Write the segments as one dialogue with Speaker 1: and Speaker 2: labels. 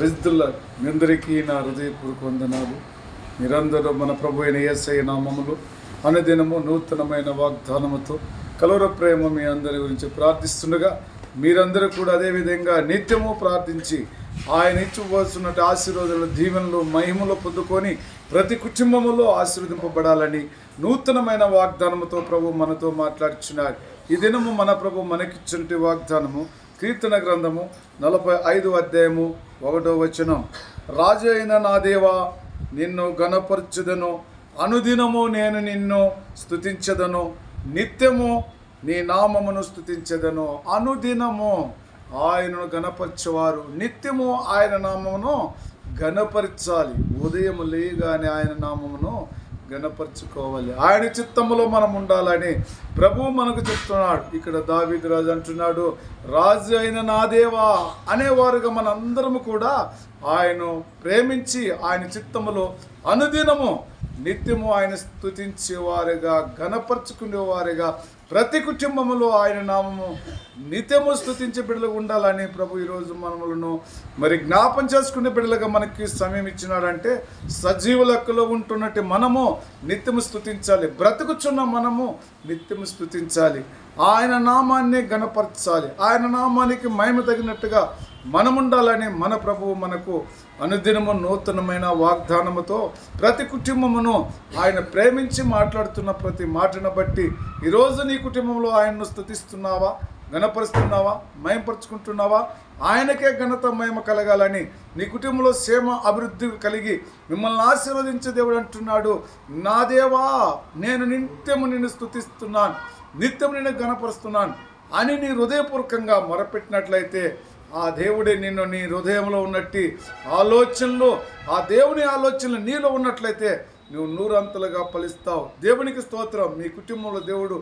Speaker 1: ప్రజల మీ అందరికీ నా హృదయపూర్వక వందనాలు. మీరందరూ మన ప్రభు అయిన యేసయ్య నామములో అనుదినము నూతనమైన వాగ్దానముతో కలువర ప్రేమ మీ అందరి గురించి ప్రార్థిస్తుండగా మీరందరూ కూడా అదేవిధంగా నిత్యము ప్రార్థించి ఆయన ఇచ్చివస్తున్న ఆశీర్వాదాలు దీవెనలు మహిమలు పొందుకొని ప్రతి కుటుంబములో ఆశీర్వదింపబడాలని నూతనమైన వాగ్దానముతో ప్రభు మనతో మాట్లాడుచున్నాడు. ఈ దినము మన ప్రభు మనకిచ్చిన వాగ్దానము కీర్తన గ్రంథము 45వ అధ్యాయము 1వ వచనం. రాజు అయిన నా దేవా, నిన్ను ఘనపరచుదను, అనుదినము నేను నిన్ను స్తుతించదను, నిత్యము నీ నామమును స్తుతించదను. అనుదినము ఆయనను ఘనపరచేవారు నిత్యము ఆయన నామమును ఘనపరచాలి. ఉదయం లేగానే ఆయన నామమును ఘనపరచుకోవాలి. ఆయన చిత్తములో మనం ఉండాలని ప్రభువు మనకు చెప్తున్నాడు. ఇక్కడ దావీదు రాజు అంటున్నాడు, రాజు అయిన నా దేవా అనేవారుగా మనందరము కూడా ఆయన ప్రేమించి ఆయన చిత్తములో అనుదినము నిత్యము ఆయన స్తుతించేవారుగా ఘనపరచుకునేవారుగా ప్రతి కుటుంబములో ఆయన నామము నిత్యము స్తుతించే బిడ్డలుగా ఉండాలని ప్రభు ఈరోజు మనములను జ్ఞాపం చేసుకునే బిడ్డలుగా మనకి సమయం ఇచ్చినాడంటే సజీవ లెక్కలో ఉంటున్నట్టు మనము నిత్యము స్తుతించాలి. బ్రతుకుచున్న మనము నిత్యము స్తుతించాలి. ఆయన నామాన్ని ఘనపరచాలి. ఆయన నామానికి మహిమ తగినట్టుగా మనముండాలని మన ప్రభువు మనకు అనుదినము నూతనమైన వాగ్దానముతో ప్రతి కుటుంబమును ఆయన ప్రేమించి మాట్లాడుతున్న ప్రతి మాటను బట్టి ఈరోజు నీ కుటుంబంలో ఆయన్ను స్తుతిస్తున్నావా, ఘనపరుస్తున్నావా, మహిమపరుచుకుంటున్నావా? ఆయనకే ఘనత మహిమ కలగాలని నీ కుటుంబంలో క్షేమ అభివృద్ధి కలిగి మిమ్మల్ని ఆశీర్వదించే దేవుడు అంటున్నాడు, నా దేవా నేను నిత్యము నిన్ను స్తుతిస్తున్నాను, నిత్యము నిన్ను ఘనపరుస్తున్నాను అని నీ హృదయపూర్వకంగా మొరపెట్టినట్లయితే ఆ దేవుడే నిన్ను నీ హృదయంలో ఉన్నట్టు ఆలోచనలు, ఆ దేవుని ఆలోచనలు నీలో ఉన్నట్లయితే నువ్వు నూరంతలుగా ఫలిస్తావు. దేవునికి స్తోత్రం. మీ కుటుంబంలో దేవుడు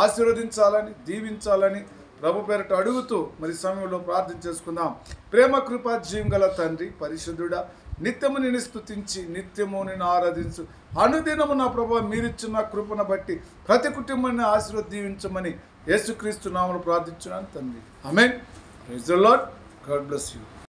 Speaker 1: ఆశీర్వదించాలని దీవించాలని ప్రభు పేరట అడుగుతూ సమయంలో ప్రార్థన చేసుకుందాం. ప్రేమ కృపా జీవం గల తండ్రి పరిశుద్ధుడా, నిత్యము నిన్ను స్తుతించి నిత్యము నిన్ను ఆరాధించు. అనుదినము నా ప్రభు మీరిచ్చిన కృపను బట్టి ప్రతి కుటుంబాన్ని ఆశీర్వదించమని యేసుక్రీస్తు నామములో ప్రార్థించున్నాను తండ్రి. ఆమేన్. Praise the lord. God bless you.